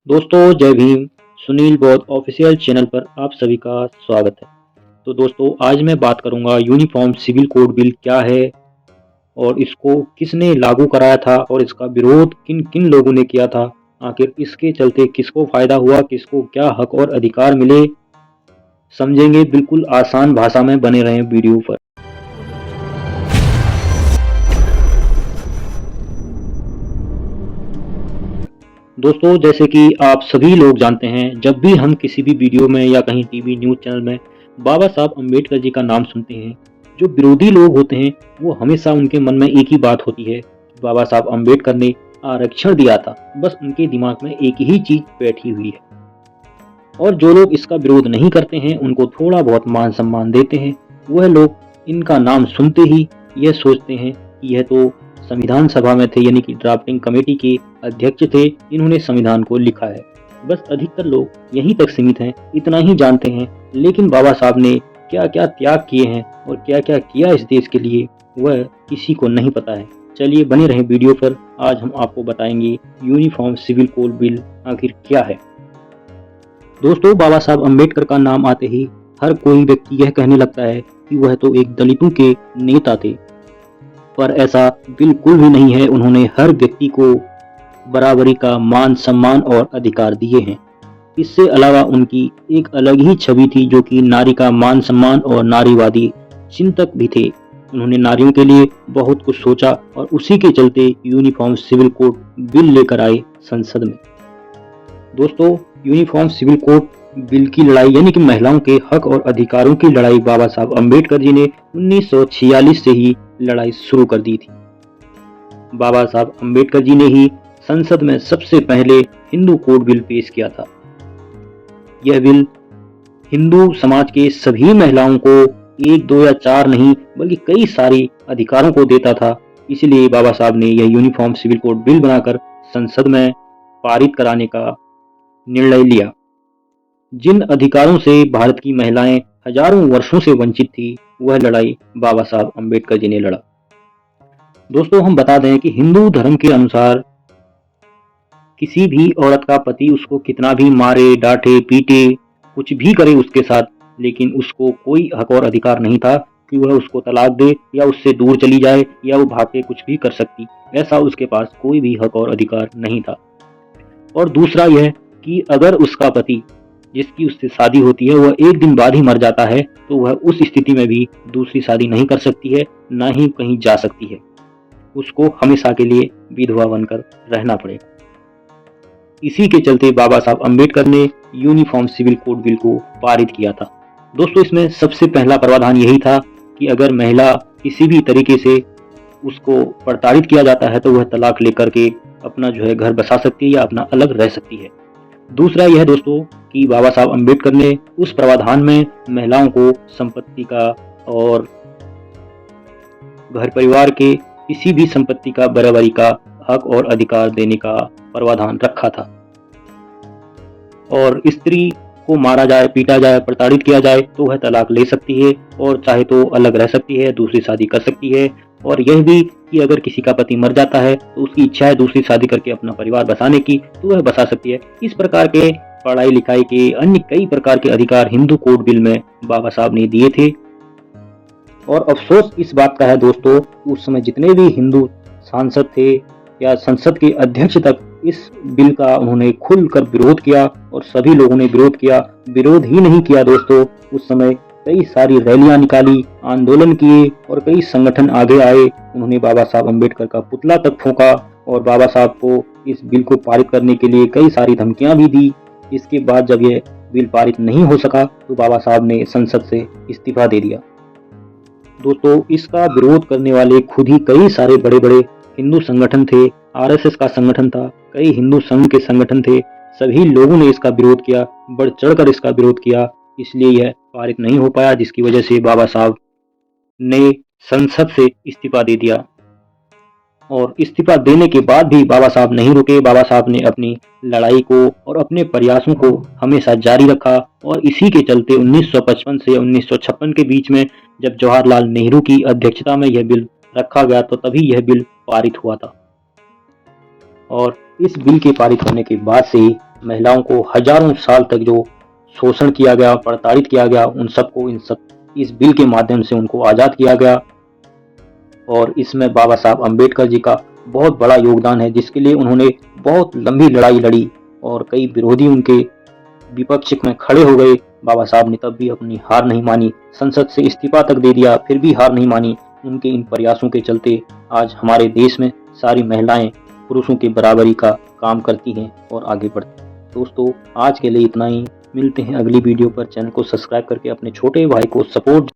दोस्तों जय भीम। सुनील बौद्ध ऑफिशियल चैनल पर आप सभी का स्वागत है। तो दोस्तों आज मैं बात करूंगा यूनिफॉर्म सिविल कोड बिल क्या है और इसको किसने लागू कराया था और इसका विरोध किन किन लोगों ने किया था। आखिर इसके चलते किसको फायदा हुआ, किसको क्या हक और अधिकार मिले, समझेंगे बिल्कुल आसान भाषा में। बने रहें वीडियो पर। दोस्तों जैसे कि आप सभी लोग जानते हैं, जब भी हम किसी भी वीडियो में या कहीं टीवी न्यूज़ चैनल में बाबा साहब अम्बेडकर जी का नाम सुनते हैं, जो विरोधी लोग होते हैं वो हमेशा उनके मन में एक ही बात होती है कि बाबा साहब अम्बेडकर ने आरक्षण दिया था। बस उनके दिमाग में एक ही चीज बैठी हुई है। और जो लोग इसका विरोध नहीं करते हैं, उनको थोड़ा बहुत मान सम्मान देते हैं, वह लोग इनका नाम सुनते ही यह सोचते हैं कि यह तो संविधान सभा में थे, यानी कि ड्राफ्टिंग कमेटी के अध्यक्ष थे, इन्होंने संविधान को लिखा है। बस अधिकतर लोग यहीं तक सीमित हैं, इतना ही जानते हैं। लेकिन बाबा साहब ने क्या क्या त्याग किए हैं और क्या क्या किया इस देश के लिए, वह किसी को नहीं पता है। चलिए बने रहें वीडियो पर। आज हम आपको बताएंगे यूनिफॉर्म सिविल कोड बिल आखिर क्या है। दोस्तों बाबा साहब अम्बेडकर का नाम आते ही हर कोई व्यक्ति यह कहने लगता है कि वह तो एक दलितों के नेता थे, पर ऐसा बिल्कुल भी नहीं है। उन्होंने हर व्यक्ति को बराबरी का मान सम्मान और अधिकार दिए हैं। इससे अलावा उनकी एक अलग ही छवि थी, जो कि नारी का मान सम्मान और नारीवादी चिंतक भी थे। उन्होंने नारियों के लिए बहुत कुछ सोचा और उसी के चलते यूनिफॉर्म सिविल कोड बिल लेकर आए संसद में। दोस्तों यूनिफॉर्म सिविल कोड बिल की लड़ाई, यानी कि महिलाओं के हक और अधिकारों की लड़ाई, बाबा साहब अम्बेडकर जी ने 1946 से ही लड़ाई शुरू कर दी थी। बाबा साहब अम्बेडकर जी ने ही संसद में सबसे पहले हिंदू कोड बिल पेश किया था। यह बिल हिंदू समाज के सभी महिलाओं को एक दो या चार नहीं बल्कि कई सारे अधिकारों को देता था। इसलिए बाबा साहब ने यह यूनिफॉर्म सिविल कोड बिल बनाकर संसद में पारित कराने का निर्णय लिया। जिन अधिकारों से भारत की महिलाएं हजारों वर्षों से वंचित थी, वह लड़ाई बाबा साहब अम्बेडकर जी ने लड़ा। दोस्तों हम बता दें कि हिंदू धर्म के अनुसार किसी भी औरत का पति उसको कितना भी मारे, डांटे, पीटे, कुछ भी करे उसके साथ, लेकिन उसको कोई हक और अधिकार नहीं था कि वह उसको तलाक दे या उससे दूर चली जाए या वो भाग के कुछ भी कर सकती। ऐसा उसके पास कोई भी हक और अधिकार नहीं था। और दूसरा यह कि अगर उसका पति जिसकी उससे शादी होती है वह एक दिन बाद ही मर जाता है, तो वह उस स्थिति में भी दूसरी शादी नहीं कर सकती है, ना ही कहीं जा सकती है। उसको हमेशा के लिए विधवा बनकर रहना पड़ेगा। इसी के चलते बाबा साहब अम्बेडकर ने यूनिफॉर्म सिविल कोड बिल को पारित किया था। दोस्तों इसमें सबसे पहला प्रावधान यही था कि अगर महिला किसी भी तरीके से उसको प्रताड़ित किया जाता है तो वह तलाक लेकर के अपना घर बसा सकती है या अपना अलग रह सकती है। दूसरा यह दोस्तों कि बाबा साहब अम्बेडकर ने उस प्रावधान में महिलाओं को संपत्ति का और घर परिवार के किसी भी संपत्ति का बराबरी का हक और अधिकार देने का प्रावधान रखा था। और स्त्री को मारा जाए, पीटा जाए, प्रताड़ित किया जाए तो वह तलाक ले सकती है और चाहे तो अलग रह सकती है, दूसरी शादी कर सकती है। और यह भी कि अगर किसी का पति मर जाता है तो उसकी इच्छा है दूसरी शादी करके अपना परिवार बसाने की, तो वह बसा सकती है। इस प्रकार के पढ़ाई लिखाई के अन्य कई प्रकार के अधिकार हिंदू कोड बिल में बाबा साहब ने दिए थे। और अफसोस इस बात का है दोस्तों, उस समय जितने भी हिंदू सांसद थे या संसद के अध्यक्ष तक इस बिल का उन्होंने खुलकर विरोध किया और सभी लोगों ने विरोध किया। विरोध ही नहीं किया दोस्तों, उस समय कई सारी रैलियां निकाली, आंदोलन किए और कई संगठन आगे आए। उन्होंने बाबा साहब अम्बेडकर का पुतला तक फूंका और बाबा साहब को इस बिल को पारित करने के लिए कई सारी धमकियां भी दी। इसके बाद जब यह बिल पारित नहीं हो सका तो बाबा साहब ने संसद से इस्तीफा दे दिया। दोस्तों इसका विरोध करने वाले खुद ही कई सारे बड़े बड़े हिंदू संगठन थे। आरएसएस का संगठन था, कई हिंदू संघ के संगठन थे। सभी लोगों ने इसका विरोध किया, बढ़ चढ़कर इसका विरोध किया। इसलिए यह पारित नहीं हो पाया, जिसकी वजह से बाबा साहब ने संसद से इस्तीफा दे दिया। और इस्तीफा देने के बाद भी बाबा साहब नहीं रुके। बाबा साहब ने अपनी लड़ाई को और अपने प्रयासों को हमेशा जारी रखा। और इसी के चलते 1955 से 1956 के बीच में जब जवाहरलाल नेहरू की अध्यक्षता में यह बिल रखा गया तो तभी यह बिल पारित हुआ था। और इस बिल के पारित होने के बाद से ही महिलाओं को हजारों साल तक जो शोषण किया गया, प्रताड़ित किया गया, उन सबको इस बिल के माध्यम से उनको आज़ाद किया गया। और इसमें बाबा साहब अम्बेडकर जी का बहुत बड़ा योगदान है, जिसके लिए उन्होंने बहुत लंबी लड़ाई लड़ी और कई विरोधी उनके विपक्ष में खड़े हो गए। बाबा साहब ने तब भी अपनी हार नहीं मानी, संसद से इस्तीफा तक दे दिया, फिर भी हार नहीं मानी। उनके इन प्रयासों के चलते आज हमारे देश में सारी महिलाएं पुरुषों के बराबरी का काम करती हैं और आगे बढ़ती हैं। दोस्तों, आज के लिए इतना ही। मिलते हैं अगली वीडियो पर। चैनल को सब्सक्राइब करके अपने छोटे भाई को सपोर्ट